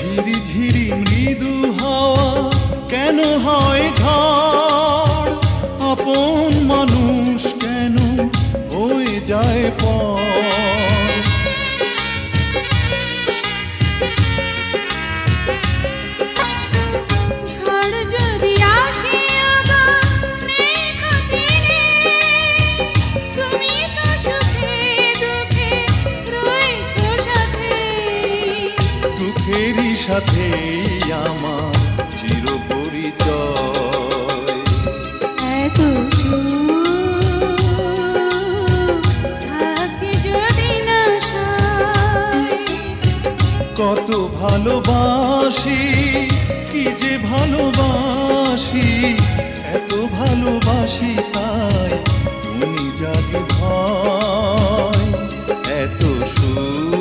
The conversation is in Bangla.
ঝিরি ঝিরি মৃদু হাওয়া কেন হয় ঝড়, আপন মানুষ কেন হয়ে যায় পর। দুঃখেরই সাথেই আমার চির পরিচয়। এত থাকে যদি না কত ভালোবাসি, কি যে ভালোবাসি, এত ভালোবাসি তাই তুমি জাগে ভয়। এত সুর